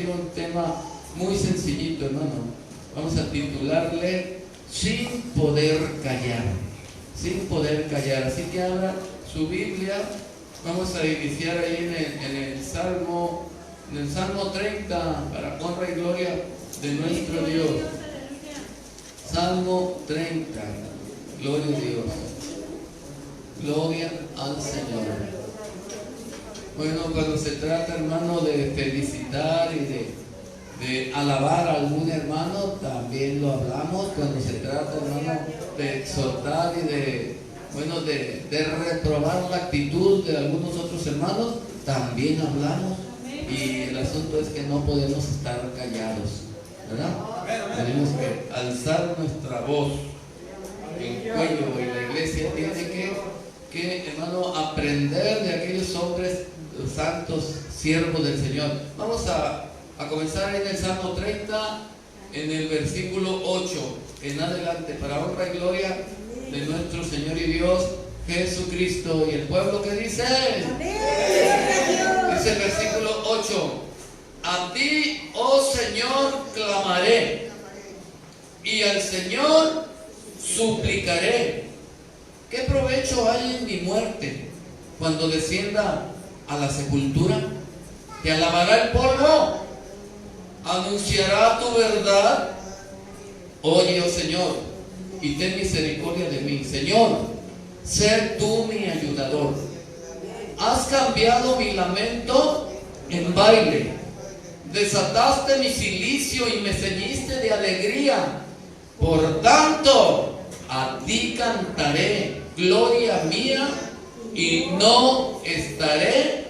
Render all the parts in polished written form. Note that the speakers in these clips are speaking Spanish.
compartir un tema muy sencillito, hermano. Vamos a titularle Sin poder callar. Sin poder callar. Así que abra su Biblia. Vamos a iniciar ahí en el Salmo 30, para honra y gloria de nuestro Dios. Salmo 30. Gloria a Dios. Gloria al Señor. Bueno, cuando se trata, hermano, de felicitar y de alabar a algún hermano, también lo hablamos. Cuando se trata, hermano, de exhortar y de reprobar la actitud de algunos otros hermanos, también hablamos. Y el asunto es que no podemos estar callados, ¿verdad? Tenemos que alzar nuestra voz en cuello, y la iglesia tiene que, hermano, aprender de aquellos hombres santos, siervos del Señor. Vamos a comenzar en el Salmo 30, en el versículo 8 en adelante, para honra y gloria de nuestro Señor y Dios Jesucristo. Y el pueblo que dice, dice el versículo 8: a ti, oh Señor, clamaré, y al Señor suplicaré. ¿Qué provecho hay en mi muerte cuando descienda a la sepultura? Te alabará el polvo, anunciará tu verdad. Oye, oh Señor, y ten misericordia de mí. Señor, sé tú mi ayudador. Has cambiado mi lamento en baile, desataste mi cilicio y me ceñiste de alegría. Por tanto, a ti cantaré, gloria mía, y no estaré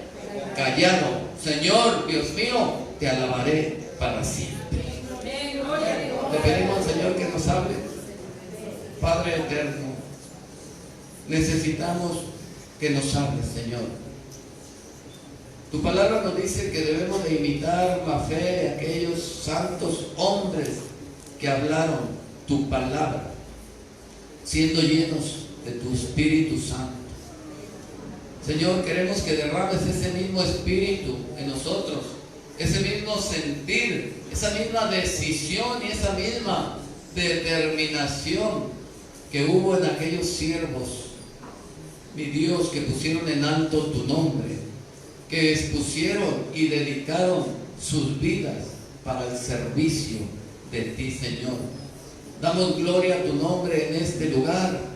callado. Señor, Dios mío, te alabaré para siempre. Le pedimos al Señor que nos hable. Padre eterno, necesitamos que nos hable, Señor. Tu palabra nos dice que debemos de imitar la fe de aquellos santos hombres que hablaron tu palabra, siendo llenos de tu Espíritu Santo. Señor, queremos que derrames ese mismo espíritu en nosotros, ese mismo sentir, esa misma decisión y esa misma determinación que hubo en aquellos siervos, mi Dios, que pusieron en alto tu nombre, que expusieron y dedicaron sus vidas para el servicio de ti, Señor. Damos gloria a tu nombre en este lugar.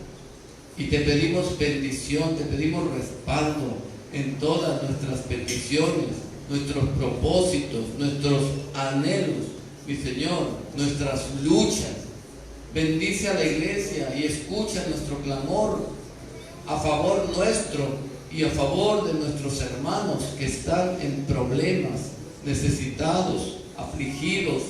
Y te pedimos bendición, te pedimos respaldo en todas nuestras peticiones, nuestros propósitos, nuestros anhelos, mi Señor, nuestras luchas. Bendice a la iglesia y escucha nuestro clamor a favor nuestro y a favor de nuestros hermanos que están en problemas, necesitados, afligidos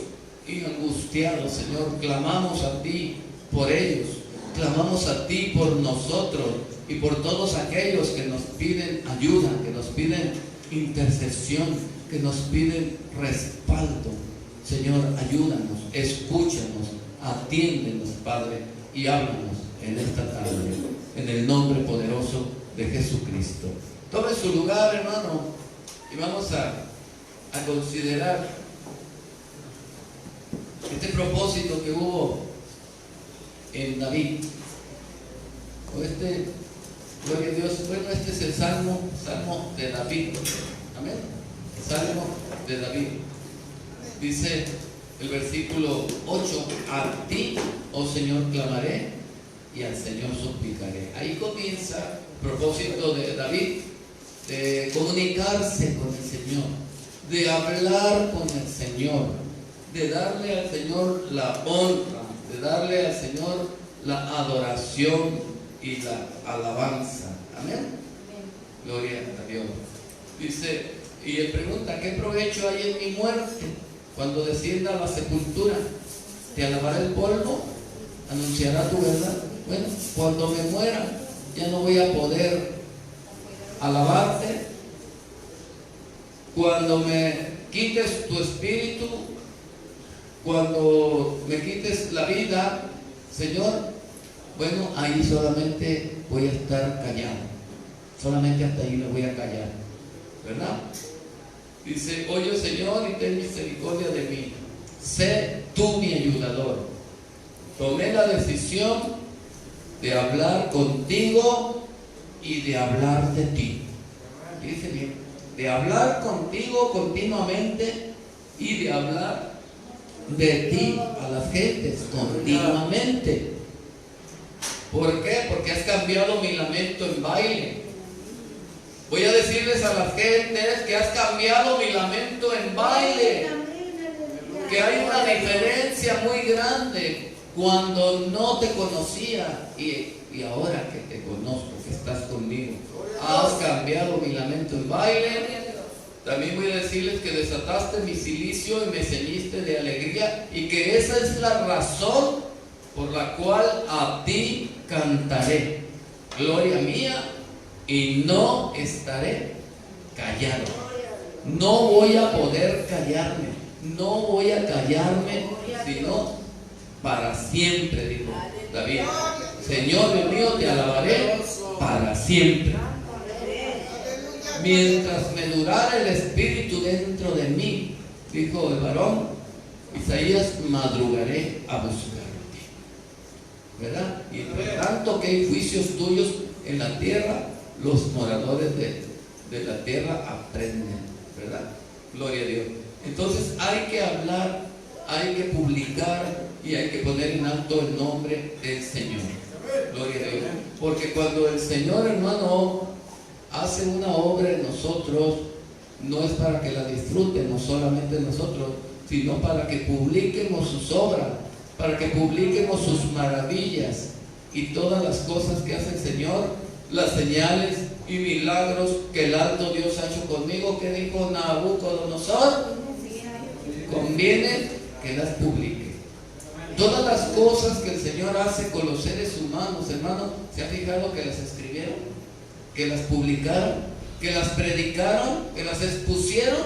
y angustiados. Señor, clamamos a ti por ellos. Clamamos a ti por nosotros y por todos aquellos que nos piden ayuda, que nos piden intercesión, que nos piden respaldo. Señor, ayúdanos, escúchanos, atiéndenos, Padre, y háblanos en esta tarde, en el nombre poderoso de Jesucristo. Tome su lugar, hermano, y vamos a considerar este propósito que hubo en David. Gloria a Dios. Bueno, este es el Salmo de David. Amén. Salmo de David. Dice el versículo 8: a ti, oh Señor, clamaré, y al Señor suplicaré. Ahí comienza el propósito de David, de comunicarse con el Señor, de hablar con el Señor, de darle al Señor la honra, de darle al Señor la adoración y la alabanza. Amén. Gloria a Dios. Dice, y él pregunta: ¿qué provecho hay en mi muerte cuando descienda a la sepultura? ¿Te alabará el polvo? ¿Anunciará tu verdad? Bueno, cuando me muera ya no voy a poder alabarte. Cuando me quites tu espíritu, cuando me quites la vida, Señor, bueno, ahí solamente voy a estar callado. Solamente hasta ahí me voy a callar, ¿verdad? Dice, oye Señor y ten misericordia de mí. Sé tú mi ayudador. Tomé la decisión de hablar contigo y de hablar de ti. Dice bien, de hablar contigo continuamente y de hablar de ti a las gentes continuamente. ¿Por qué? Porque has cambiado mi lamento en baile. Voy a decirles a las gentes que has cambiado mi lamento en baile. Que hay una diferencia muy grande cuando no te conocía y ahora que te conozco, que estás conmigo. Has cambiado mi lamento en baile. También voy a decirles que desataste mi cilicio y me ceñiste de alegría, y que esa es la razón por la cual a ti cantaré. Gloria mía, y no estaré callado. No voy a poder callarme. No voy a callarme, sino para siempre, dijo David. Señor Dios mío, te alabaré para siempre. Mientras me durara el espíritu dentro de mí, dijo el varón Isaías, madrugaré a buscarte. ¿Verdad? Y por tanto que hay juicios tuyos en la tierra, los moradores de la tierra aprenden. ¿Verdad? Gloria a Dios. Entonces hay que hablar, hay que publicar y hay que poner en alto el nombre del Señor. Gloria a Dios. Porque cuando el Señor, hermano, hace una obra en nosotros, no es para que la disfrutemos solamente nosotros, sino para que publiquemos sus obras, para que publiquemos sus maravillas y todas las cosas que hace el Señor, las señales y milagros que el alto Dios ha hecho conmigo. Que dijo Nabucodonosor, conviene que las publique. Todas las cosas que el Señor hace con los seres humanos, hermano, ¿se ha fijado que las escribieron? Que las publicaron, que las predicaron, que las expusieron,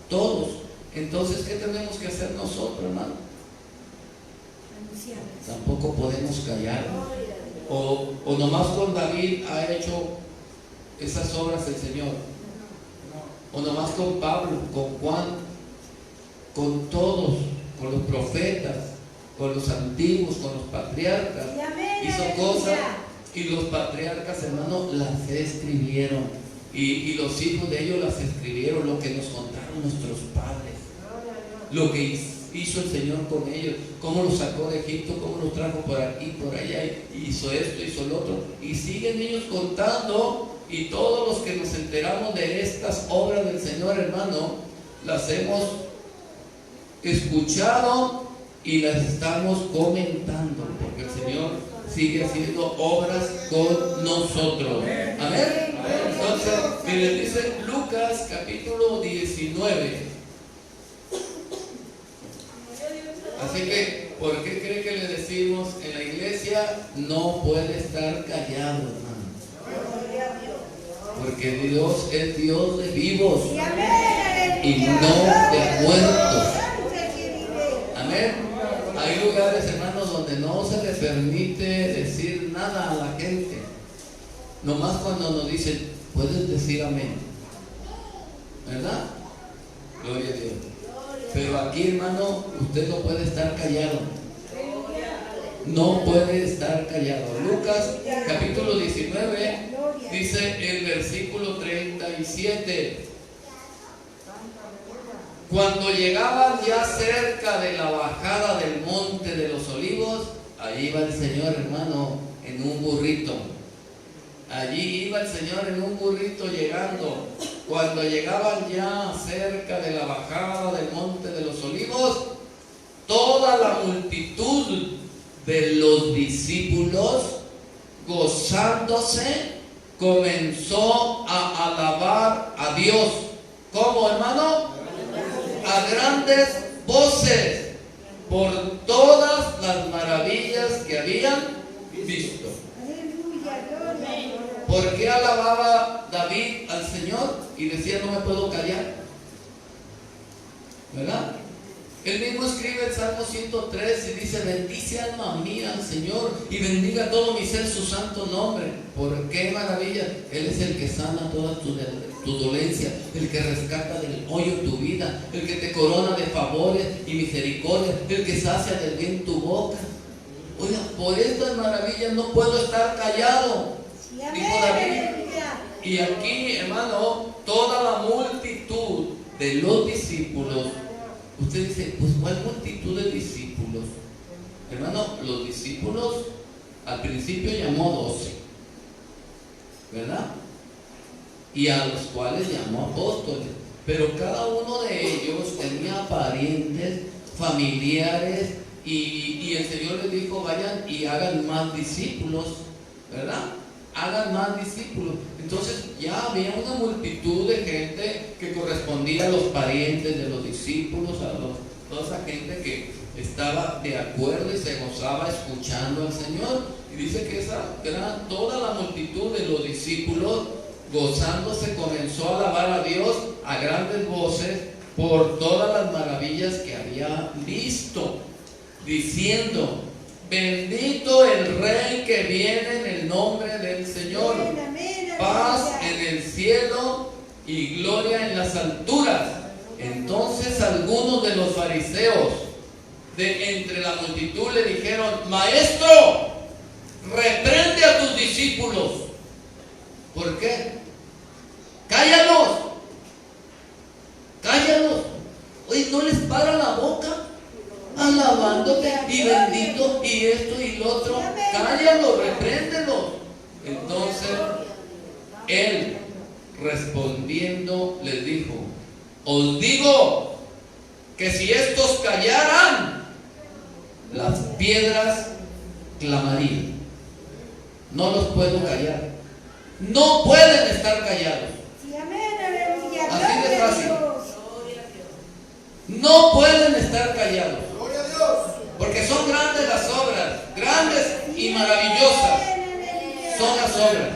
todos. Entonces, ¿qué tenemos que hacer nosotros, hermano? Tampoco podemos callar. O nomás con David ha hecho esas obras el Señor. O nomás con Pablo, con Juan, con todos, con los profetas, con los antiguos, con los patriarcas. Hizo cosas. Y los patriarcas, hermano, las escribieron. Y los hijos de ellos las escribieron, lo que nos contaron nuestros padres. Lo que hizo el Señor con ellos. Cómo los sacó de Egipto, cómo los trajo por aquí, por allá. Y hizo esto, hizo lo otro. Y siguen ellos contando. Y todos los que nos enteramos de estas obras del Señor, hermano, las hemos escuchado y las estamos comentando. Porque el Señor sigue haciendo obras con nosotros. Amén. Entonces, miren, dice Lucas capítulo 19. Así que, ¿por qué cree que le decimos en la iglesia no puede estar callado, hermano? Porque Dios es Dios de vivos y no de muertos. Amén. Hay lugares, hermanos, donde no se les permite decir nada a la gente. Nomás cuando nos dicen, puedes decir amén. ¿Verdad? Gloria a Dios. Pero aquí, hermano, usted no puede estar callado. No puede estar callado. Lucas capítulo 19 dice el versículo 37. Cuando llegaban ya cerca de la bajada del monte de los olivos, allí iba el Señor, hermano, en un burrito. Allí iba el Señor en un burrito llegando. Cuando llegaban ya cerca de la bajada del monte de los olivos, toda la multitud de los discípulos, gozándose, comenzó a alabar a Dios. ¿Cómo, hermano? A grandes voces, por todas las maravillas que habían visto. ¿Por qué alababa David al Señor y decía no me puedo callar? ¿Verdad? Él mismo escribe el Salmo 103 y dice, bendice alma mía al Señor y bendiga todo mi ser su santo nombre. ¿Por qué maravilla? Él es el que sana todas tus tu dolencia, el que rescata del hoyo tu vida, el que te corona de favores y misericordia, el que sacia del bien tu boca. Oiga, por estas maravillas no puedo estar callado, dijo David. Y aquí, hermano, toda la multitud de los discípulos, usted dice, pues ¿cuál multitud de discípulos? Hermano, los discípulos al principio llamó 12, ¿verdad? Y a los cuales llamó apóstoles, pero cada uno de ellos tenía parientes, familiares, y el Señor les dijo, vayan y hagan más discípulos, ¿verdad? Hagan más discípulos. Entonces ya había una multitud de gente que correspondía a los parientes de los discípulos, toda esa gente que estaba de acuerdo y se gozaba escuchando al Señor. Y dice que toda la multitud de los discípulos, gozándose, comenzó a alabar a Dios a grandes voces por todas las maravillas que había visto, diciendo: bendito el Rey que viene en el nombre del Señor, paz en el cielo y gloria en las alturas. Entonces algunos de los fariseos de entre la multitud le dijeron: Maestro, reprende a tus discípulos. ¿Por qué? Cállalos, cállalos. Oye, ¿no les para la boca? Alabándote y bendito y esto y lo otro. Cállalos, repréndelos. Entonces él respondiendo les dijo: os digo que si estos callaran, las piedras clamarían. No los puedo callar. No pueden estar callados. Así de fácil. No pueden estar callados. Porque son grandes las obras, grandes y maravillosas son las obras.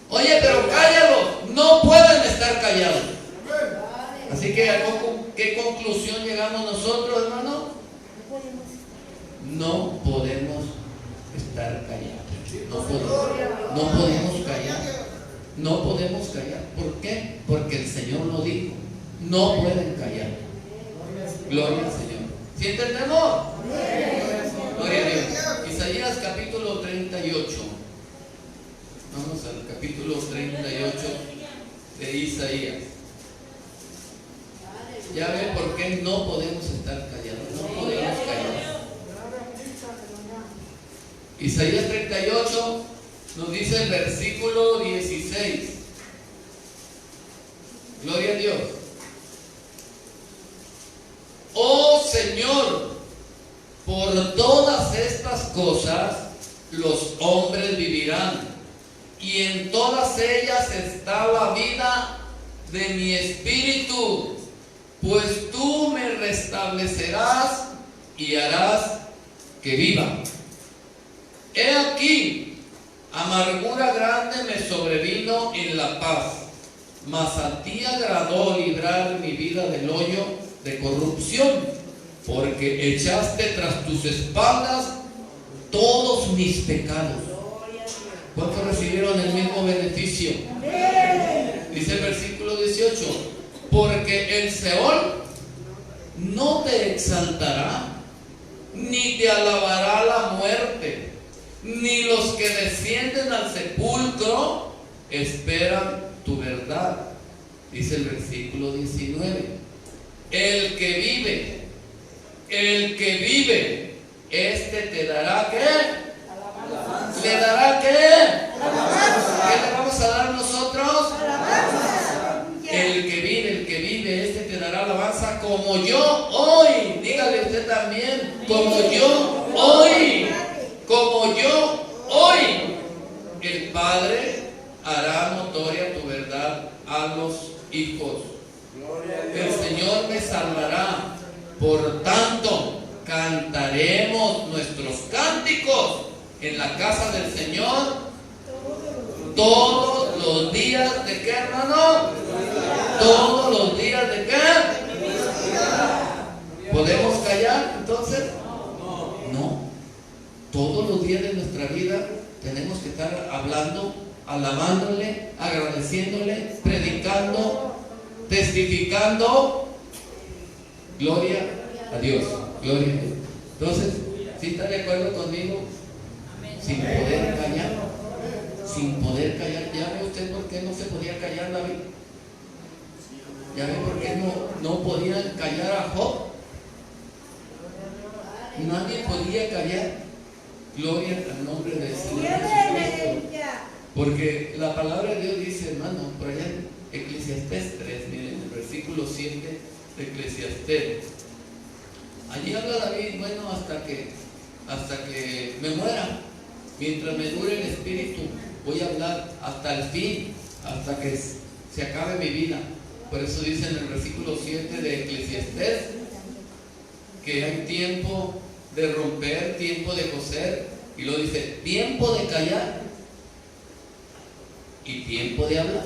Oye, pero cállalos. No pueden estar callados. Así que ¿a qué conclusión llegamos nosotros, hermano? No podemos estar callados. No podemos callar. No podemos callar. ¿Por qué? Porque el Señor lo dijo. No pueden callar. Gloria al Señor. ¿Sí entendemos? Gloria a Dios. Isaías capítulo 38. Vamos al capítulo 38 de Isaías. Ya ven por qué no podemos estar callados. No podemos callar. Isaías 38 nos dice el versículo 16. Gloria a Dios. Oh Señor, por todas estas cosas los hombres vivirán, y en todas ellas está la vida de mi espíritu, pues tú me restablecerás y harás que viva. He aquí, amargura grande me sobrevino en la paz, mas a ti agradó librar mi vida del hoyo de corrupción, porque echaste tras tus espaldas todos mis pecados. ¿Cuántos recibieron el mismo beneficio? Dice el versículo 18: porque el Seol no te exaltará, ni te alabará la muerte, ni los que descienden al sepulcro esperan tu verdad. Dice el versículo 19: el que vive, este te dará ¿qué? ¿Le dará qué? ¿Qué le vamos a dar nosotros? El que vive, este te dará alabanza, como yo hoy. Dígale usted también: como yo hoy. Como yo hoy. El Padre hará notoria tu verdad a los hijos. El Señor me salvará. Por tanto, cantaremos nuestros cánticos en la casa del Señor todos los días de qué, hermano? Todos los días de qué. ¿Podemos callar entonces? No. Todos los días de nuestra vida tenemos que estar hablando, alabándole agradeciéndole, predicando, testificando. Gloria a Dios, gloria a Dios. Entonces, ¿sí está de acuerdo conmigo? Sin poder callar, sin poder callar. ¿Ya ve usted por qué no se podía callar David? ¿Ya ve por qué no podían callar a Job? Nadie podía callar. Gloria al nombre del Señor Jesucristo. Porque la palabra de Dios dice, hermano, por allá en Eclesiastés 3, miren, el versículo 7 de Eclesiastés. Allí habla David, bueno, hasta que me muera, mientras me dure el espíritu, voy a hablar hasta el fin, hasta que se acabe mi vida. Por eso dice en el versículo 7 de Eclesiastés que hay tiempo de romper, tiempo de coser, y luego dice tiempo de callar y tiempo de hablar.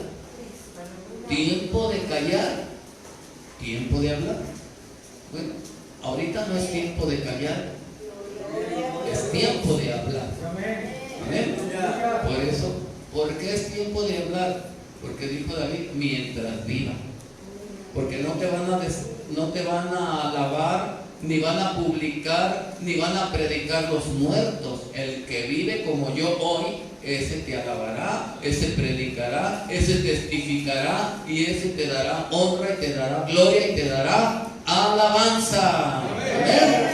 Tiempo de callar, tiempo de hablar. Bueno, ahorita no es tiempo de callar, es tiempo de hablar. Amén. Por eso, ¿por qué es tiempo de hablar? Porque dijo David, mientras viva. Porque no te van a alabar, ni van a publicar, ni van a predicar los muertos. El que vive como yo hoy, ese te alabará, ese predicará, ese testificará, y ese te dará honra y te dará gloria y te dará alabanza. Amén.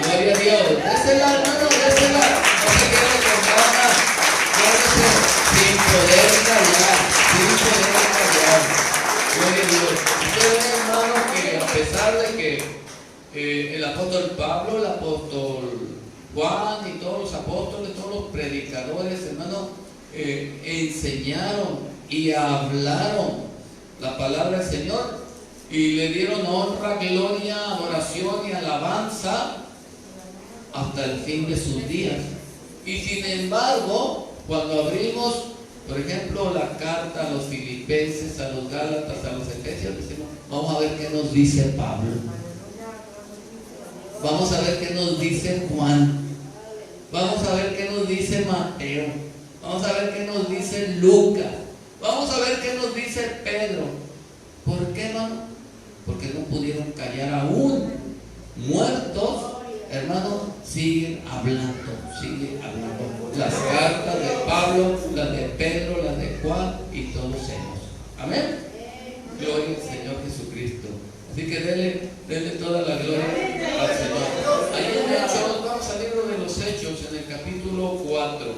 Gloria a Dios. Désela, hermano, désela. No se quede con ganas. Sin poder callar, sin poder callar. Gloria a Dios. Usted ve, hermano, que a pesar de que el apóstol Pablo, el apóstol Juan y todos los apóstoles, todos los predicadores, hermano, enseñaron y hablaron la palabra del Señor y le dieron honra, gloria, adoración y alabanza hasta el fin de sus días. Y sin embargo, cuando abrimos, por ejemplo, la carta a los Filipenses, a los Gálatas, a los Efesios, decimos, vamos a ver qué nos dice Pablo. Vamos a ver qué nos dice Juan. Vamos a ver qué nos dice Mateo. Vamos a ver qué nos dice Lucas. Vamos a ver qué nos dice Pedro. ¿Por qué, hermano? Porque no pudieron callar aún. Muertos, hermano, siguen hablando. Siguen hablando. Las cartas de Pablo, las de Pedro, las de Juan y todos ellos. Amén. Gloria al Señor Jesucristo. Así que denle toda la gloria al Señor. Ahí en Hechos, vamos al libro de los Hechos, en el capítulo 4.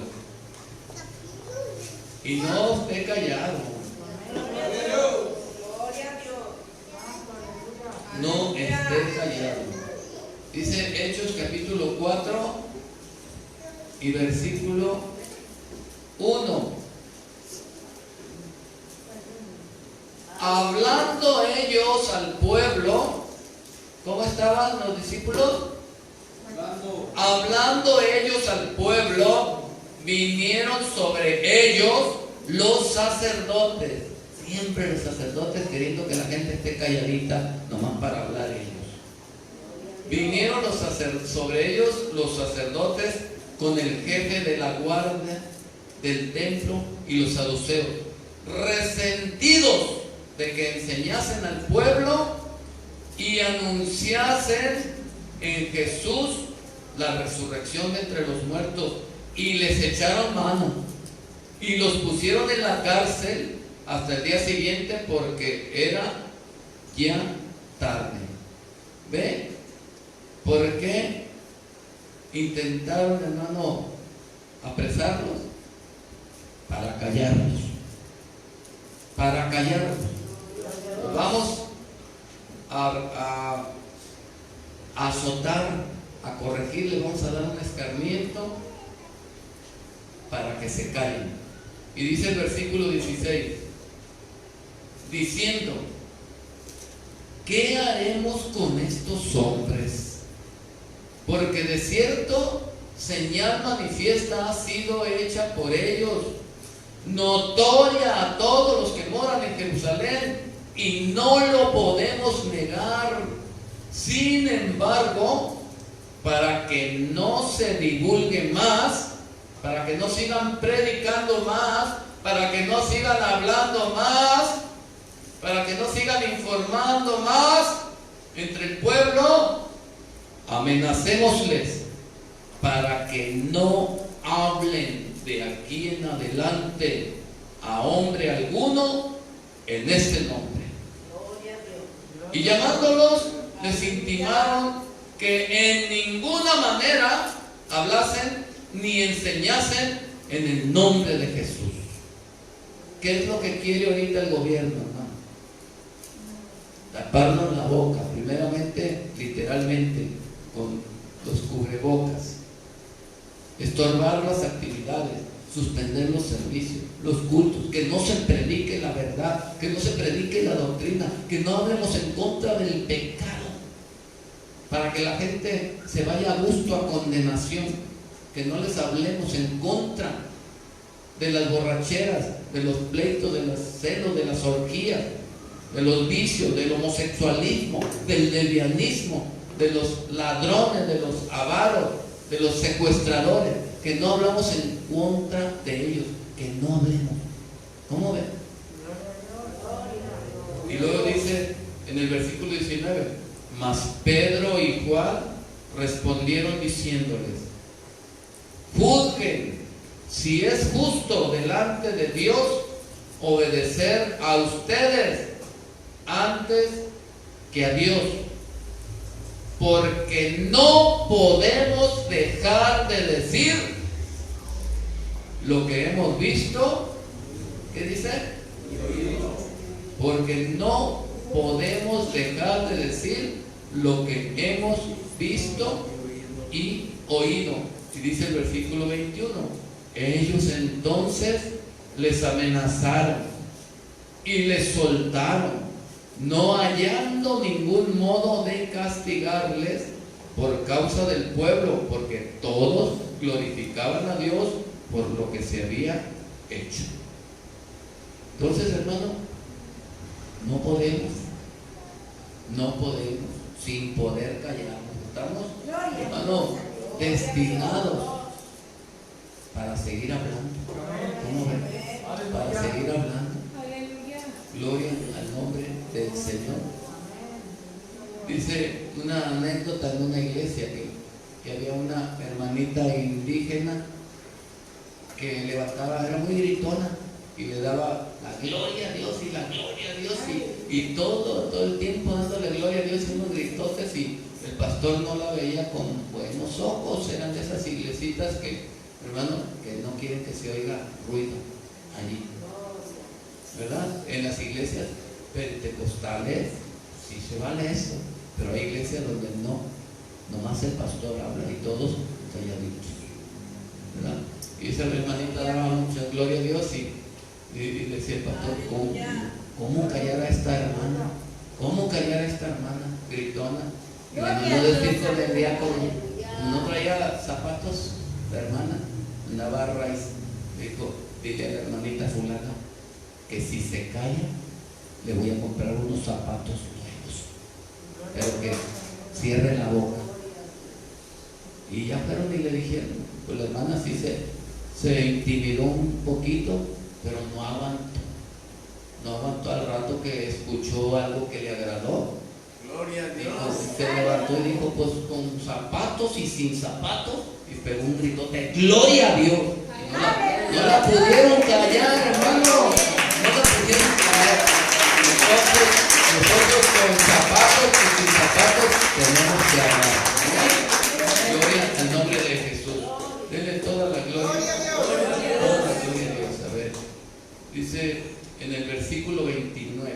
Y no esté callado. No esté callado. Dice Hechos capítulo 4 y versículo 1. Hablando ellos al pueblo, ¿cómo estaban los discípulos? Hablando ellos al pueblo, vinieron sobre ellos los sacerdotes. Siempre los sacerdotes queriendo que la gente esté calladita, nomás para hablar ellos. Vinieron sobre ellos los sacerdotes con el jefe de la guardia del templo y los saduceos, resentidos de que enseñasen al pueblo y anunciasen en Jesús la resurrección de entre los muertos, y les echaron mano y los pusieron en la cárcel hasta el día siguiente, porque era ya tarde. ¿Ve? ¿Por qué intentaron, hermano, apresarlos? Para callarlos. Para callarlos. Vamos a azotar, a corregirle, vamos a dar un escarmiento para que se callen. Y dice el versículo 16, diciendo, ¿qué haremos con estos hombres? Porque de cierto señal manifiesta ha sido hecha por ellos, notoria a todos los que moran en Jerusalén, y no lo podemos negar. Sin embargo, para que no se divulgue más, para que no sigan predicando más, para que no sigan hablando más, para que no sigan informando más entre el pueblo. Amenacémosles para que no hablen de aquí en adelante a hombre alguno en este nombre. Y llamándolos, les intimaron que en ninguna manera hablasen ni enseñasen en el nombre de Jesús. ¿Qué es lo que quiere ahorita el gobierno, hermano? Taparnos la boca, primeramente, literalmente, con los cubrebocas, estorbar las actividades, suspender los servicios, los cultos, que no se predique la verdad, que no se predique la doctrina, que no hablemos en contra del pecado, para que la gente se vaya a gusto a condenación, que no les hablemos en contra de las borracheras, de los pleitos, de los celos, de las orgías, de los vicios, del homosexualismo, del lesbianismo, de los ladrones, de los avaros, de los secuestradores, que no hablamos en contra de ellos, que no hablemos. ¿Cómo ven? Y luego dice en el versículo 19, mas Pedro y Juan respondieron diciéndoles, juzguen si es justo delante de Dios obedecer a ustedes antes que a Dios, porque no podemos dejar de decir lo que hemos visto. ¿Qué dice? Porque no podemos dejar de decir lo que hemos visto y oído. Y dice el versículo 21, ellos entonces les amenazaron y les soltaron, no hallando ningún modo de castigarles por causa del pueblo, porque todos glorificaban a Dios por lo que se había hecho. Entonces, hermano, no podemos sin poder callarnos. Estamos, hermano, destinados para seguir hablando. ¿Cómo ven? Para seguir hablando. Gloria al nombre del Señor. Dice una anécdota en una iglesia que había una hermanita indígena que levantaba, era muy gritona y le daba la gloria a Dios y la gloria a Dios y todo el tiempo dándole gloria a Dios y unos gritotes, y el pastor no la veía con buenos ojos. Eran de esas iglesitas que, hermano, que no quieren que se oiga ruido allí, ¿verdad? En las iglesias pentecostales sí se vale eso, pero hay iglesias donde nomás el pastor habla y todos calladitos, ¿verdad? Y esa hermanita daba mucha gloria a Dios y le decía el pastor, ¿cómo callar a esta hermana? ¿Cómo callar a esta hermana gritona? Y le mandó decir con el diácono, no traía zapatos la hermana, andaba a raíz, dijo, dile a la hermanita fulana que si se calla le voy a comprar unos zapatos nuevos, pero que cierre la boca. Y ya fueron y le dijeron, pues la hermana sí se intimidó un poquito, pero no aguantó al rato que escuchó algo que le agradó. Gloria a Dios. Se levantó y dijo, pues con zapatos y sin zapatos, y pegó un gritote, gloria a Dios. No la pudieron callar, hermano, no la pudieron callar. Nosotros con zapatos y sin zapatos tenemos que hablar. Gloria al nombre de Jesús. Denle toda la gloria. Toda la gloria a Dios. A ver, dice en el versículo 29,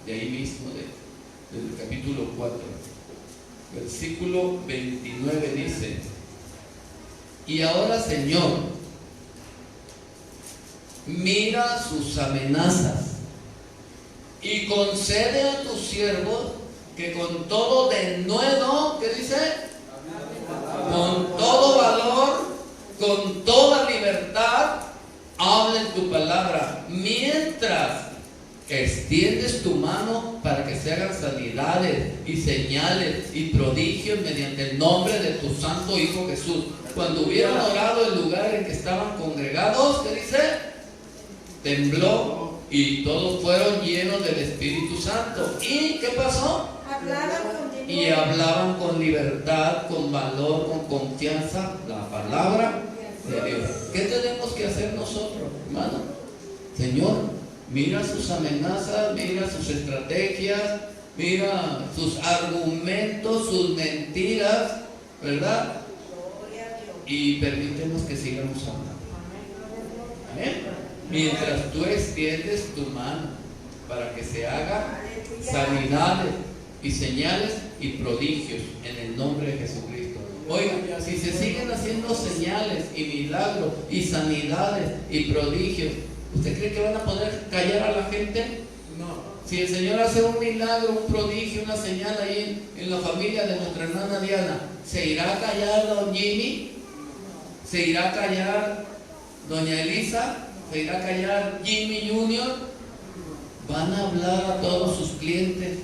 de ahí mismo, del capítulo 4, versículo 29 dice, y ahora, Señor, mira sus amenazas y concede a tus siervos que con todo denuedo, ¿qué dice? Con todo valor, con toda libertad, hablen tu palabra, mientras extiendes tu mano para que se hagan sanidades y señales y prodigios mediante el nombre de tu santo Hijo Jesús. Cuando hubieran orado el lugar en que estaban congregados, ¿qué dice? tembló y todos fueron llenos del Espíritu Santo. ¿Y qué pasó? Y hablaban con libertad, con valor, con confianza la palabra de Dios. ¿Qué tenemos que hacer nosotros, hermano? Señor, mira sus amenazas, mira sus estrategias, mira sus argumentos, sus mentiras, ¿verdad? Y permítenos que sigamos hablando. ¿Amén? Mientras tú extiendes tu mano para que se hagan sanidades y señales y prodigios en el nombre de Jesucristo. Oigan, si se siguen haciendo señales y milagros y sanidades y prodigios, ¿usted cree que van a poder callar a la gente? No. Si el Señor hace un milagro, un prodigio, una señal ahí en la familia de nuestra hermana Diana, ¿se irá a callar don Jimmy? ¿Se irá a callar doña Elisa? ¿Se irá a callar Jimmy Junior? Van a hablar a todos sus clientes.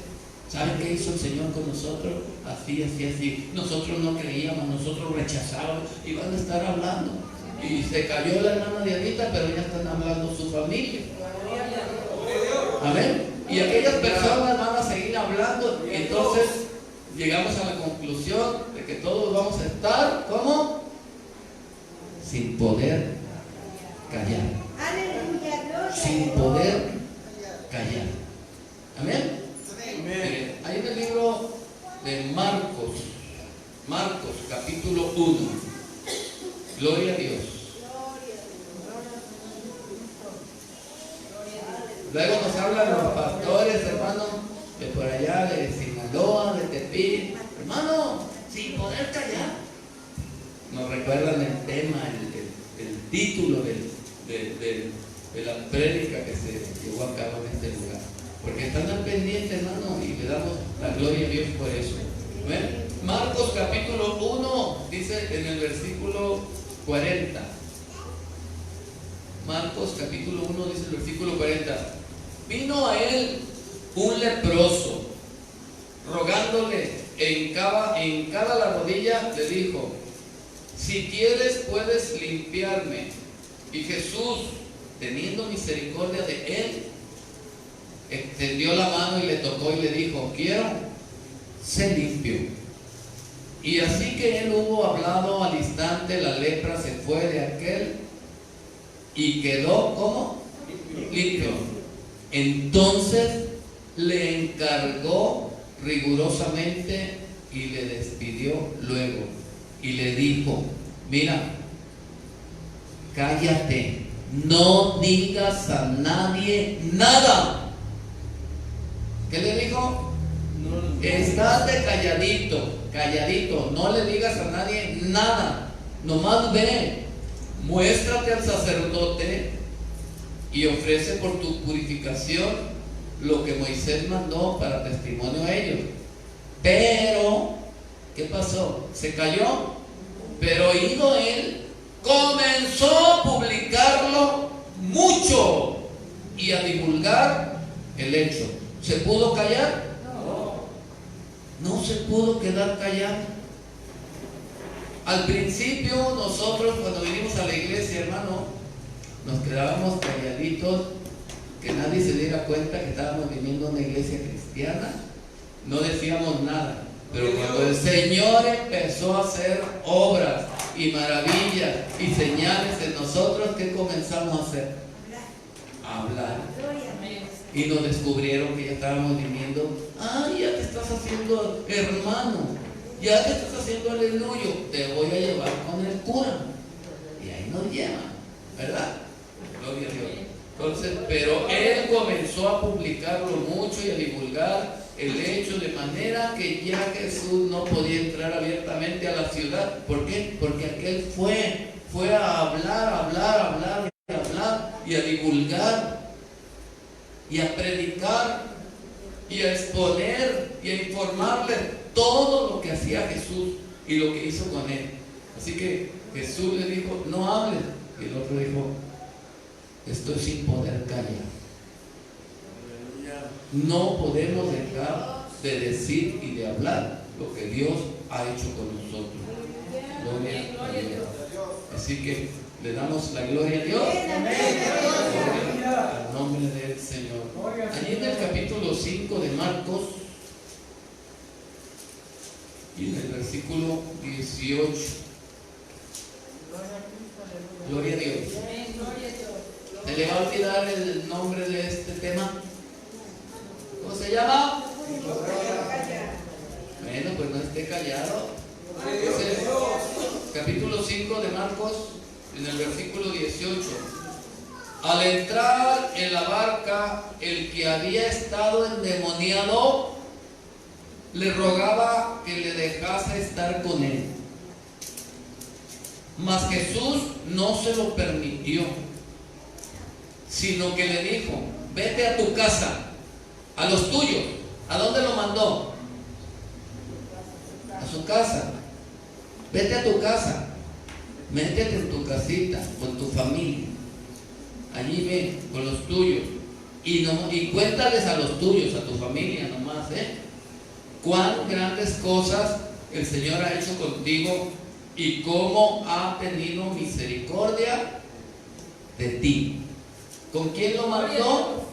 ¿Saben qué hizo el Señor con nosotros? Así, así, así. Nosotros no creíamos, nosotros rechazábamos y van a estar hablando. Y se cayó la hermana Dianita, pero ya están hablando su familia. Amén. Y aquellas personas van a seguir hablando. Y entonces llegamos a la conclusión de que todos vamos a estar, ¿cómo? Sin poder callar. Sin poder callar. Amén. Ahí en el libro de Marcos capítulo 1, gloria a Dios. Luego nos hablan los pastores, hermano, de por allá, de Sinaloa, de Tepic, hermano, sin poder callar. Nos recuerdan el tema, el título de la prédica que se llevó a cabo en este lugar. Porque están al pendiente, hermano, y le damos la gloria a Dios por eso. ¿Ven? Marcos capítulo 1 dice en el versículo 40. Marcos capítulo 1 dice el versículo 40. Vino a él un leproso, rogándole en cada la rodilla, le dijo: si quieres puedes limpiarme. Y Jesús, teniendo misericordia de él, extendió la mano y le tocó y le dijo: quiero, sé limpio. Y así que él hubo hablado, al instante la lepra se fue de aquel y quedó, ¿cómo? Limpio. Entonces le encargó rigurosamente y le despidió luego y le dijo: mira, cállate, no digas a nadie nada. ¿Qué le dijo? Estate calladito, no le digas a nadie nada. Nomás ve, muéstrate al sacerdote y ofrece por tu purificación lo que Moisés mandó para testimonio a ellos. Pero, ¿qué pasó? ¿Se cayó? Pero oído él, comenzó a publicarlo mucho y a divulgar el hecho. ¿Se pudo callar? No se pudo quedar callado. Al principio nosotros, cuando vinimos a la iglesia, hermano, nos quedábamos calladitos, que nadie se diera cuenta que estábamos viniendo a una iglesia cristiana. No decíamos nada. Pero cuando el Señor empezó a hacer obras y maravillas y señales en nosotros, ¿qué comenzamos a hacer? A hablar. Y nos descubrieron que ya estábamos viniendo. ¡Ay, ya te estás haciendo hermano! Ya te estás haciendo aleluyo. Te voy a llevar con el cura. Y ahí nos llevan, ¿verdad? Gloria a Dios. Entonces, pero él comenzó a publicarlo mucho y a divulgar el hecho, de manera que ya Jesús no podía entrar abiertamente a la ciudad. ¿Por qué? Porque aquel fue a hablar y a divulgar y a predicar y a exponer y a informarle todo lo que hacía Jesús y lo que hizo con él. Así que Jesús le dijo: no hables. Y el otro dijo: estoy sin poder callar. No podemos dejar de decir y de hablar lo que Dios ha hecho con nosotros. Gloria a Dios. Así que le damos la gloria a Dios. Gloria al nombre del Señor. Allí en el capítulo 5 de Marcos y en el versículo 18. Gloria a Dios. ¿Se le va a olvidar el nombre de este tema? ¿Cómo se llama? Bueno, pues no esté callado. Dice, capítulo 5 de Marcos, en el versículo 18. Al entrar en la barca, el que había estado endemoniado le rogaba que le dejase estar con él. Mas Jesús no se lo permitió, sino que le dijo: vete a tu casa, a los tuyos. ¿A dónde lo mandó? A su casa. Vete a tu casa, métete en tu casita, con tu familia. Allí ven, con los tuyos. Y cuéntales a los tuyos, a tu familia nomás, cuán grandes cosas el Señor ha hecho contigo y cómo ha tenido misericordia de ti. ¿Con quién lo mandó?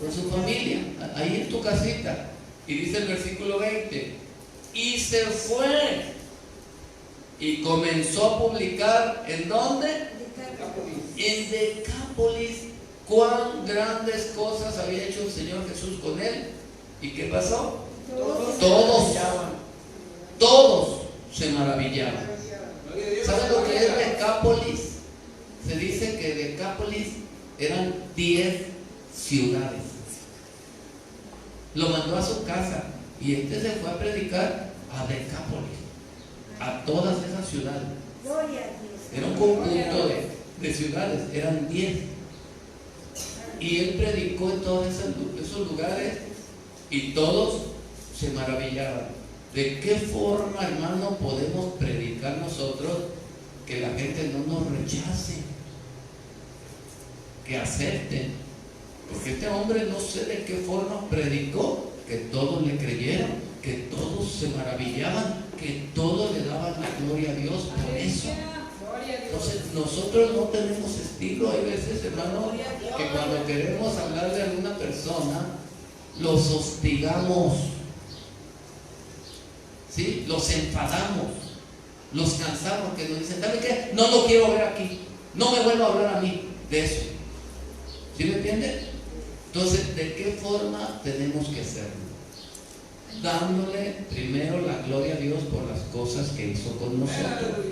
Con su familia, ahí en tu casita. Y dice el versículo 20: y se fue y comenzó a publicar, ¿en dónde? En Decápolis, cuán grandes cosas había hecho el Señor Jesús con él. ¿Y qué pasó? Todos se maravillaban. ¿Saben lo que es Decápolis? Se dice que Decápolis eran 10 ciudades. Lo mandó a su casa y este se fue a predicar a Decápolis, a todas esas ciudades. Era un conjunto de ciudades, eran 10. Y él predicó en todos esos lugares y todos se maravillaban. ¿De qué forma, hermano, podemos predicar nosotros que la gente no nos rechace? Que acepten. Porque este hombre no sé de qué forma predicó, que todos le creyeron, que todos se maravillaban, que todos le daban la gloria a Dios por eso. Entonces nosotros no tenemos estilo. Hay veces, hermano, que cuando queremos hablarle a alguna persona, los hostigamos, ¿sí? Los enfadamos, los cansamos, que nos dicen: ¿sabe qué? No lo quiero ver aquí, no me vuelva a hablar a mí de eso. ¿Sí me entiende? Entonces, ¿de qué forma tenemos que hacerlo? Dándole primero la gloria a Dios por las cosas que hizo con nosotros,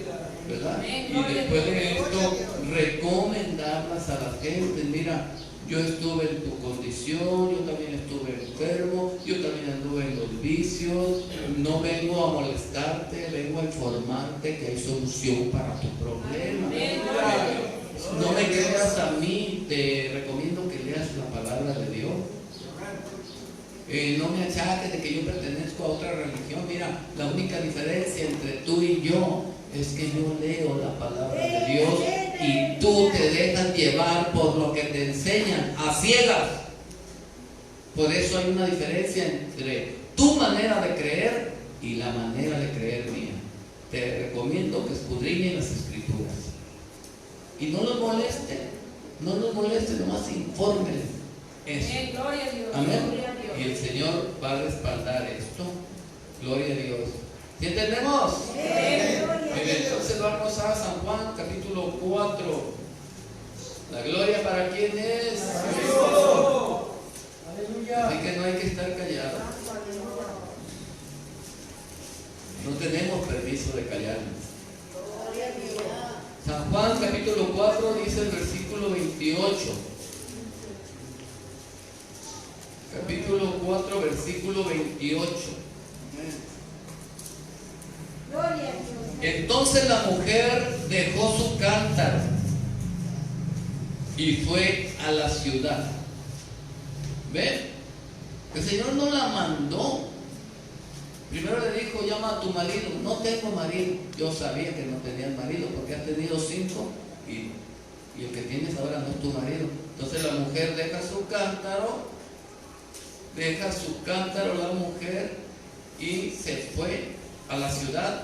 ¿verdad? Y después de esto, recomendarlas a la gente. Mira, yo estuve en tu condición, yo también estuve enfermo, yo también anduve en los vicios. No vengo a molestarte, vengo a informarte que hay solución para tu problema. No me creas a mí, te recomiendo que leas la palabra de Dios. No me achaques de que yo pertenezco a otra religión. Mira, la única diferencia entre tú y yo es que yo leo la palabra de Dios y tú te dejas llevar por lo que te enseñan a ciegas. Por eso hay una diferencia entre tu manera de creer y la manera de creer mía. Te recomiendo que escudriñen las Escrituras. Y no los moleste, nomás infórmenles eso. Amén. Y el Señor va a respaldar esto. Gloria a Dios. ¿Sí entendemos? Entonces vamos a San Juan, capítulo 4. La gloria para quién es. Así que no hay que estar callados. No tenemos permiso de callarnos. San Juan capítulo 4 dice el versículo 28. Capítulo 4, versículo 28. Entonces la mujer dejó su cántaro y fue a la ciudad. ¿Ven? El Señor no la mandó. Primero le dijo: llama a tu marido. No tengo marido. Yo sabía que no tenías marido porque has tenido 5 y el que tienes ahora no es tu marido. Entonces la mujer deja su cántaro la mujer y se fue a la ciudad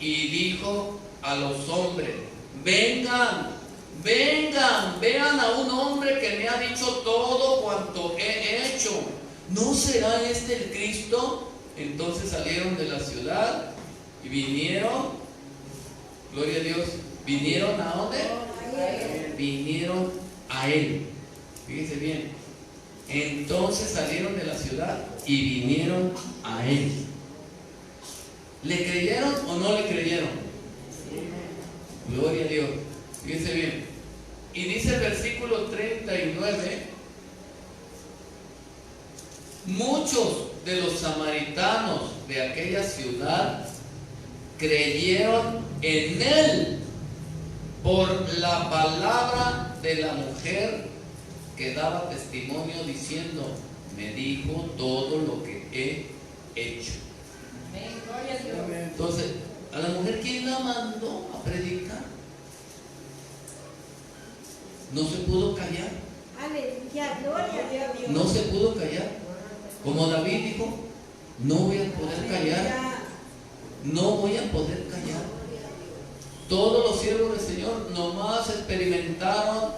y dijo a los hombres: vengan, vengan, vean a un hombre que me ha dicho todo cuanto he hecho. ¿No será este el Cristo? Entonces salieron de la ciudad y vinieron, gloria a Dios, ¿vinieron a dónde? Vinieron a él. Fíjense bien. Entonces salieron de la ciudad y vinieron a él. ¿Le creyeron o no le creyeron? Gloria a Dios. Fíjense bien. Y dice el versículo 39: muchos de los samaritanos de aquella ciudad creyeron en él por la palabra de la mujer que daba testimonio diciendo: me dijo todo lo que he hecho. Entonces, a la mujer, ¿quién la mandó a predicar? No se pudo callar. Aleluya, gloria a Dios. No se pudo callar. Como David dijo: no voy a poder callar. No voy a poder callar. Todos los siervos del Señor nomás experimentaron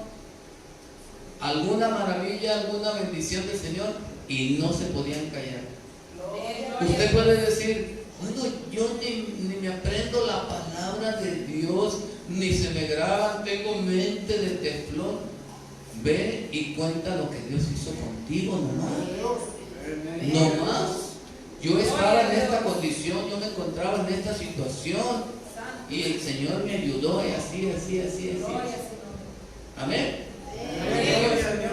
alguna maravilla, alguna bendición del Señor y no se podían callar. Usted puede decir: bueno, yo ni me aprendo la palabra de Dios, ni se me graban, tengo mente de teflón. Ve y cuenta lo que Dios hizo contigo nomás. Nomás. Yo estaba en esta condición, yo me encontraba en esta situación y el Señor me ayudó y así. Amén.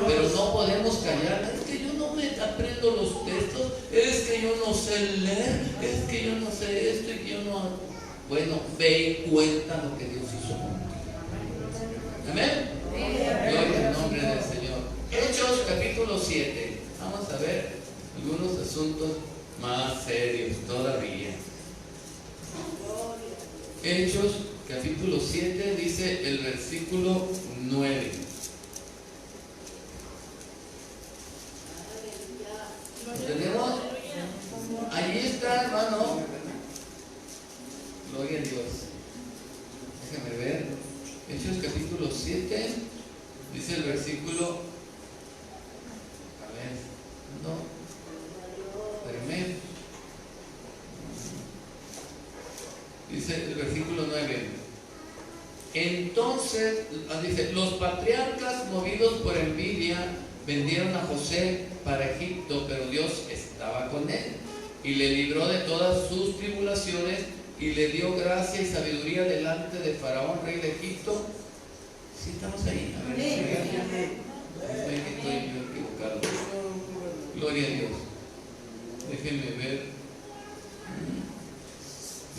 Pero no podemos callar. Es que yo no me aprendo los textos, es que yo no sé leer, es que yo no sé esto y que yo no. Bueno, ve y cuenta lo que Dios hizo contigo. Amén. Gloria al nombre del Señor. Hechos capítulo 7. Vamos a ver algunos asuntos más serios todavía. Hechos capítulo 7 dice el versículo 9. ¿Tenemos? Allí está, hermano. Gloria a Dios. Déjame ver. Hechos capítulo 7 dice el versículo. A ver, no. Espérame. Dice el versículo 9. Entonces, dice: los patriarcas, movidos por envidia, vendieron a José para Egipto, pero Dios estaba con él y le libró de todas sus tribulaciones y le dio gracia y sabiduría delante de Faraón, rey de Egipto. ¿Sí estamos ahí? A ver, estoy yo equivocado. Gloria a Dios. Déjenme ver.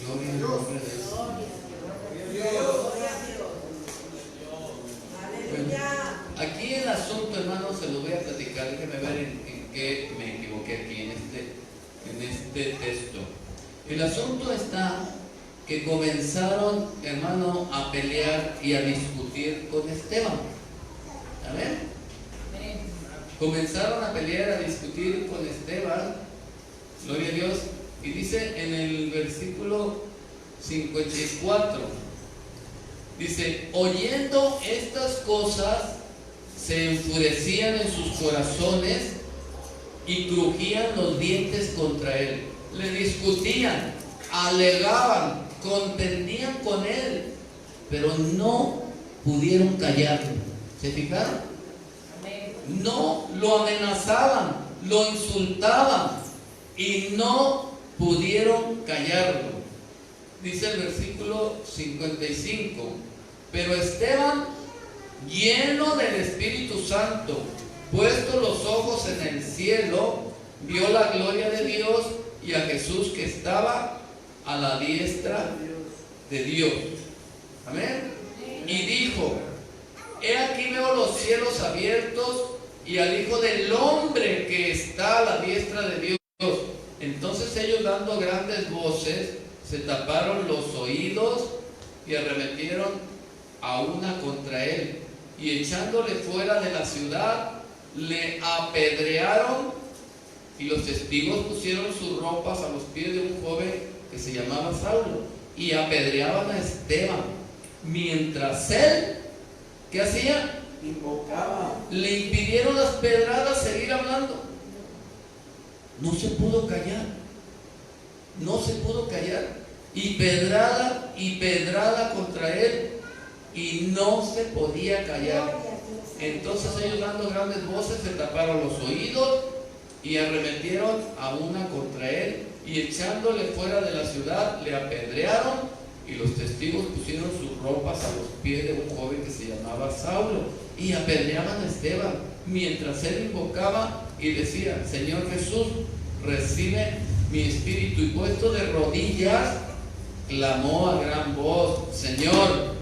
Gloria al nombre de Dios. Bueno, aquí el asunto, hermano, se lo voy a platicar. Déjenme ver en qué me equivoqué aquí en este texto. El asunto está que comenzaron, hermano, a pelear y a discutir con Esteban. ¿Amén? Comenzaron a pelear, a discutir con Esteban. Gloria a Dios. Y dice en el versículo 54, dice: oyendo estas cosas, se enfurecían en sus corazones y crujían los dientes contra él. Le discutían, alegaban, contendían con él, pero no pudieron callarlo. ¿Se fijaron? No, lo amenazaban, lo insultaban y no pudieron callarlo. Dice el versículo 55: pero Esteban, lleno del Espíritu Santo, puesto los ojos en el cielo, vio la gloria de Dios y a Jesús que estaba a la diestra de Dios. Amén. Y dijo: he aquí veo los cielos abiertos y al Hijo del Hombre que está a la diestra de Dios. Entonces ellos, dando grandes voces, se taparon los oídos y arremetieron a una contra él, y echándole fuera de la ciudad, le apedrearon, y los testigos pusieron sus ropas a los pies de un joven que que se llamaba Saulo, y apedreaban a Esteban, mientras él, ¿qué hacía? Invocaba. Le impidieron las pedradas seguir hablando. No se pudo callar. No se pudo callar. Y pedrada contra él. Y no se podía callar. Entonces ellos, dando grandes voces, se taparon los oídos y arremetieron a una contra él, y echándole fuera de la ciudad le apedrearon, y los testigos pusieron sus ropas a los pies de un joven que se llamaba Saulo, y apedreaban a Esteban mientras él invocaba y decía: Señor Jesús, recibe mi espíritu. Y puesto de rodillas clamó a gran voz: Señor,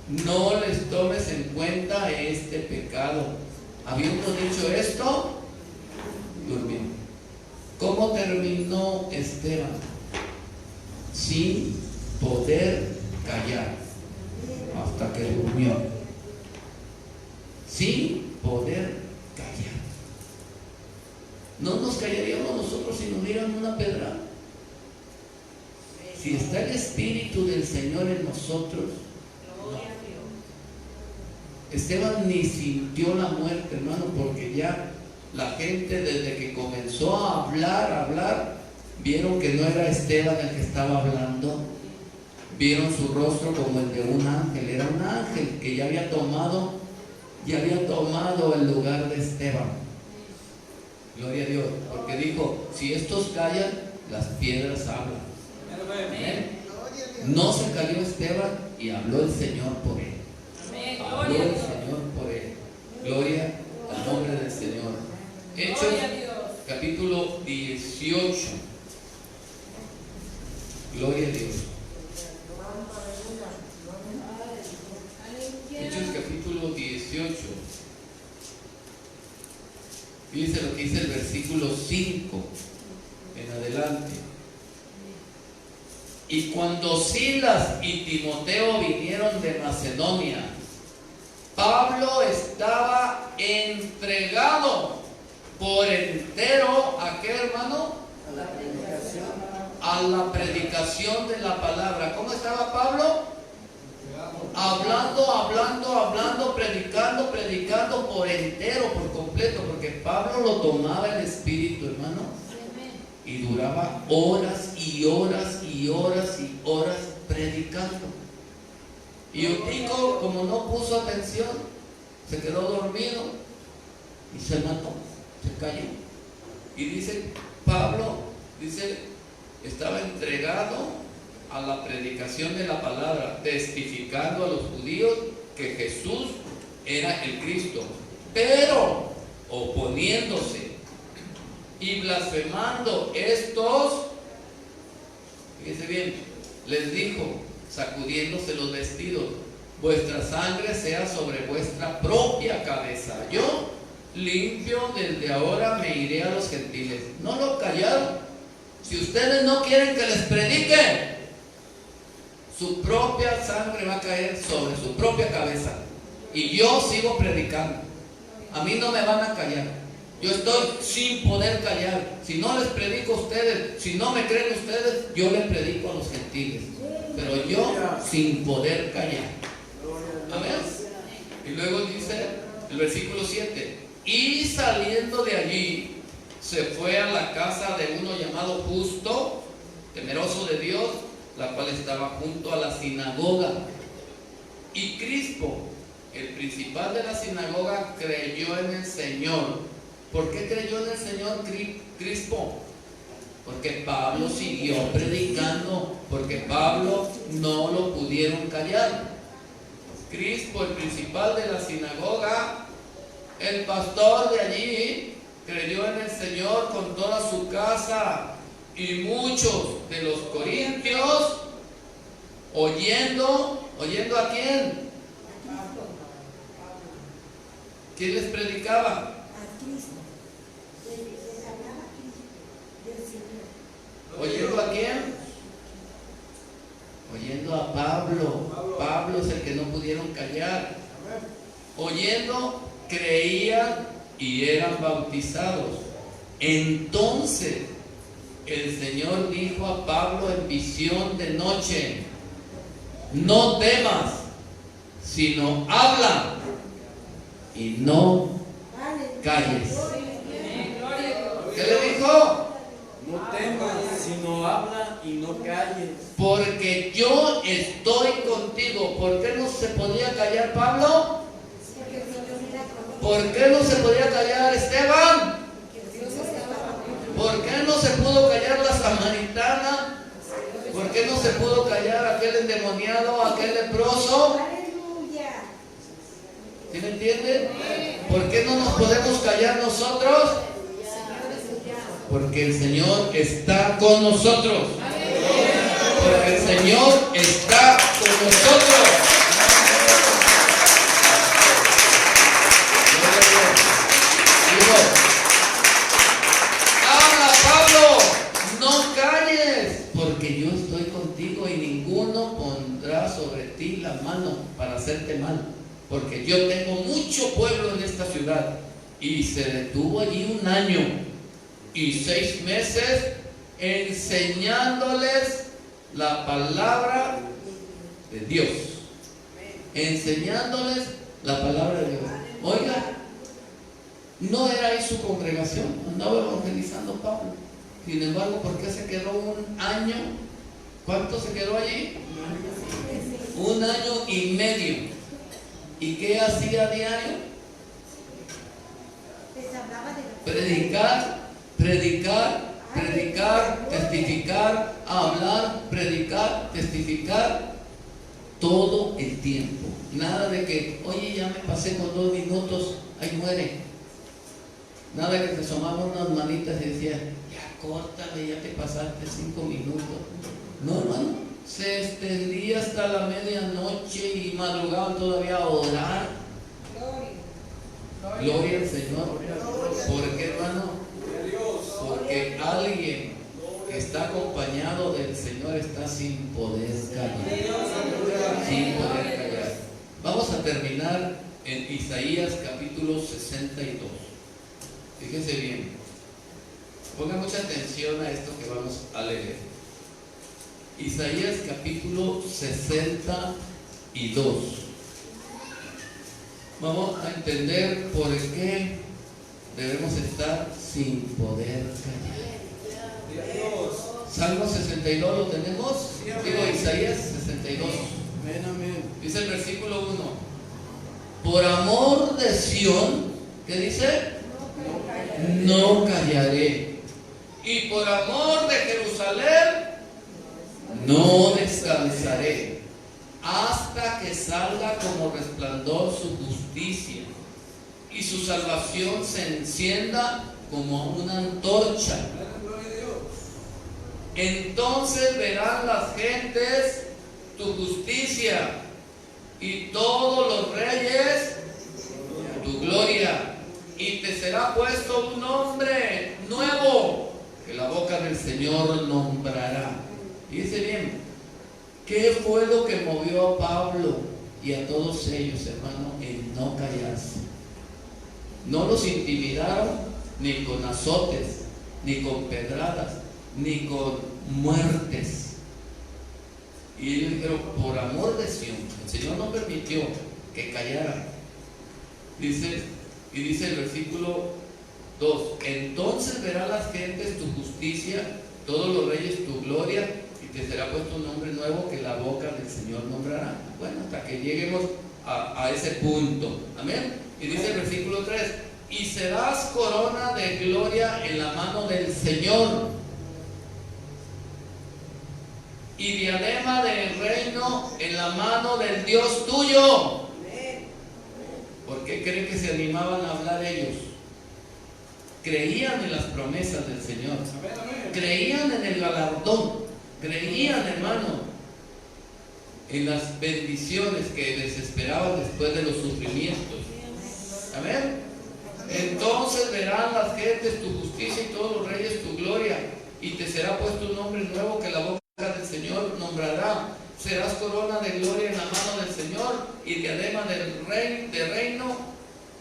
no les tomes en cuenta este pecado. Habiendo dicho esto, durmió. ¿Cómo terminó Esteban? Sin poder callar, hasta que durmió. Sin poder callar. ¿No nos callaríamos nosotros si nos dieran una pedra? Si está el Espíritu del Señor en nosotros, Esteban ni sintió la muerte, hermano, porque ya la gente, desde que comenzó a hablar, vieron que no era Esteban el que estaba hablando. Vieron su rostro como el de un ángel. Era un ángel que ya había tomado el lugar de Esteban. Gloria a Dios, porque dijo: si estos callan, las piedras hablan. ¿Eh? No se calló Esteban, y habló el Señor por él. Habló el Señor por él. Gloria al nombre del Señor. Hechos capítulo 18. Gloria a Dios. Hechos capítulo 18. Fíjense lo que dice el versículo 5 en adelante. Y cuando Silas y Timoteo vinieron de Macedonia, Pablo estaba entregado por entero ¿a qué, hermano? A la predicación de la palabra. ¿Cómo estaba Pablo? Hablando, predicando por entero, por completo, porque Pablo lo tomaba el Espíritu, hermano, y duraba horas y horas predicando. Y Eutico, como no puso atención, se quedó dormido y se mató, se cayó. Y dice Pablo, estaba entregado a la predicación de la palabra, testificando a los judíos que Jesús era el Cristo, pero oponiéndose y blasfemando estos, fíjense bien, les dijo, sacudiéndose los vestidos: vuestra sangre sea sobre vuestra propia cabeza. Yo, limpio, desde ahora me iré a los gentiles. No lo callaron. Si ustedes no quieren que les predique, su propia sangre va a caer sobre su propia cabeza. Y yo sigo predicando. A mí no me van a callar. Yo estoy sin poder callar. Si no les predico a ustedes, si no me creen ustedes, yo les predico a los gentiles. Pero yo sin poder callar. Amén. Y luego dice el versículo 7: y saliendo de allí, se fue a la casa de uno llamado Justo, temeroso de Dios, la cual estaba junto a la sinagoga. Y Crispo, el principal de la sinagoga, creyó en el Señor. ¿Por qué creyó en el Señor Crispo? Porque Pablo siguió predicando, porque Pablo no lo pudieron callar. Crispo, el principal de la sinagoga, el pastor de allí, creyó en el Señor con toda su casa. Y muchos de los corintios, oyendo ¿a quién? ¿Quién les predicaba? ¿Oyendo a quién? Oyendo a Pablo. Pablo es el que no pudieron callar. Oyendo, creían y eran bautizados. Entonces el Señor dijo a Pablo en visión de noche: no temas, sino habla y no calles. ¿Qué le dijo? No temas, sino habla y no calles. Porque yo estoy contigo. ¿Por qué no se podía callar Pablo? ¿Por qué no se podía callar Esteban? ¿Por qué no se pudo callar la samaritana? ¿Por qué no se pudo callar aquel endemoniado, aquel leproso? ¿Sí me entienden? ¿Por qué no nos podemos callar nosotros? Porque el Señor está con nosotros. Porque el Señor está con nosotros. Digo, habla, Pablo, no calles, porque yo estoy contigo y ninguno pondrá sobre ti la mano para hacerte mal. Porque yo tengo mucho pueblo en esta ciudad. Y se detuvo allí 1 año y 6 meses enseñándoles la palabra de Dios. Enseñándoles la palabra de Dios. Oiga, no era ahí su congregación, andaba evangelizando Pablo. Sin embargo, ¿por qué se quedó 1 año? ¿Cuánto se quedó allí? 1 año y medio. ¿Y qué hacía a diario? Predicar, predicar, predicar, testificar, hablar, predicar, testificar, todo el tiempo. Nada de que, oye, ya me pasé con 2 minutos, ahí muere. Nada de que te asomaban unas manitas y decía, ya córtale, ya te pasaste 5 minutos. No, hermano, se extendía hasta la medianoche y madrugaban todavía a orar. Gloria al Señor. ¿Por qué, hermano? Porque alguien que está acompañado del Señor está sin poder callar. Sin poder callar. Vamos a terminar en Isaías capítulo 62. Fíjense bien. Pongan mucha atención a esto que vamos a leer. Isaías capítulo 62. Vamos a entender por qué debemos estar sin poder callar. Salmo 62 lo tenemos. Digo Isaías 62. Dice el versículo 1. Por amor de Sión, ¿qué dice? No callaré. Y por amor de Jerusalén, no descansaré, hasta que salga como resplandor su justicia y su salvación se encienda como una antorcha. Entonces verán las gentes tu justicia y todos los reyes tu gloria, y te será puesto un nombre nuevo que la boca del Señor nombrará. Fíjense bien, ¿qué fue lo que movió a Pablo y a todos ellos, hermano, en no callarse? No los intimidaron ni con azotes, ni con pedradas, ni con muertes. Y ellos dijeron, por amor de Sión, el Señor no permitió que callaran. Dice el versículo 2, entonces verán las gentes tu justicia, todos los reyes tu gloria, y te será puesto un nombre nuevo que la boca del Señor nombrará. Bueno, hasta que lleguemos a ese punto. Amén. Y dice el versículo 3, y serás corona de gloria en la mano del Señor, y diadema del reino en la mano del Dios tuyo. ¿Por qué creen que se animaban a hablar ellos? Creían en las promesas del Señor, creían en el galardón, creían, hermano, en las bendiciones que les esperaban después de los sufrimientos. Amén. Entonces verán las gentes tu justicia y todos los reyes tu gloria, y te será puesto un nombre nuevo que la boca del Señor nombrará. Serás corona de gloria en la mano del Señor y diadema de reino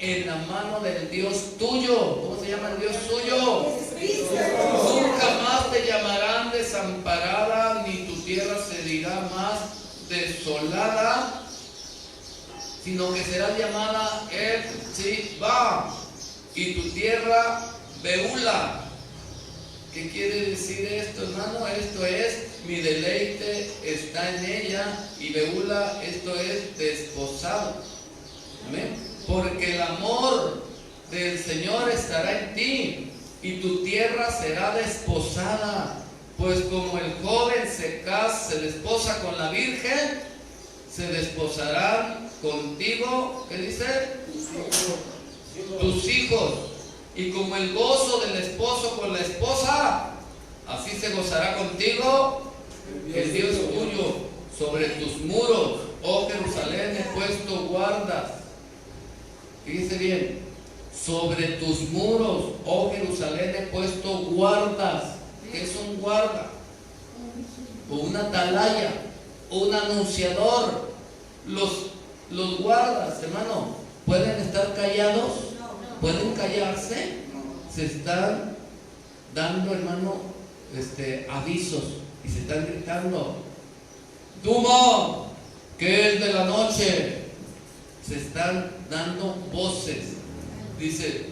en la mano del Dios tuyo. ¿Cómo se llama el Dios tuyo? Nunca más te llamarán desamparada, ni tu tierra se dirá más desolada, sino que será llamada Hephzibah, y tu tierra Beula. ¿Qué quiere decir esto, hermano? Esto es, mi deleite está en ella, y Beula, esto es desposado. Amén. Porque el amor del Señor estará en ti, y tu tierra será desposada. Pues como el joven se desposa con la virgen, se desposarán contigo, ¿qué dice? Tus hijos. Y como el gozo del esposo con la esposa, así se gozará contigo el Dios tuyo. Sobre tus muros, oh Jerusalén, he puesto guardas. Fíjese bien, sobre tus muros, oh Jerusalén, he puesto guardas. ¿Qué es un guarda? O una atalaya, o un anunciador. Los guardas, hermano, ¿pueden estar callados? ¿Pueden callarse? Se están dando, hermano, avisos, y se están gritando: Duma, que es de la noche. Se están dando voces. Dice: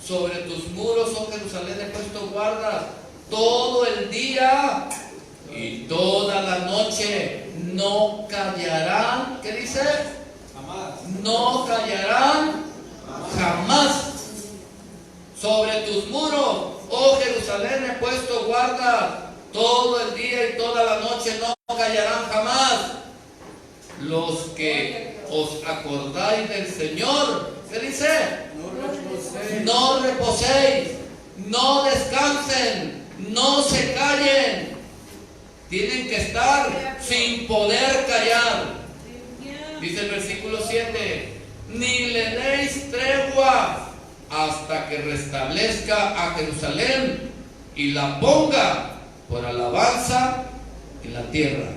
sobre tus muros, oh Jerusalén, he puesto guardas todo el día y toda la noche. No callarán. ¿Qué dice? Jamás. No callarán jamás. Sobre tus muros, oh Jerusalén, he puesto guardas todo el día y toda la noche. No callarán jamás. Los que os acordáis del Señor, ¿qué dice? No reposéis, no descansen, no se callen. Tienen que estar sin poder callar. Dice el versículo 7: ni le deis tregua hasta que restablezca a Jerusalén y la ponga por alabanza en la tierra.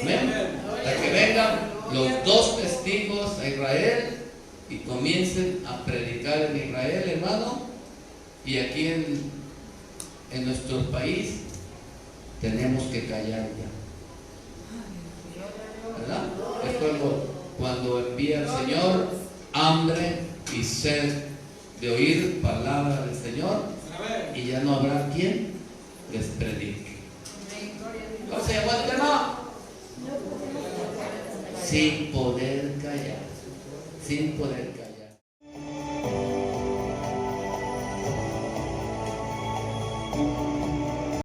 Amén. Hasta que vengan los dos testigos a Israel y comiencen a predicar en Israel, hermano. Y aquí en nuestro país tenemos que callar ya, ¿verdad? Es cuando envía el Señor hambre y sed de oír palabra del Señor, y ya no habrá quien les predique. ¿Cómo se llamó el tema? Sin poder callar. Sin poder callar.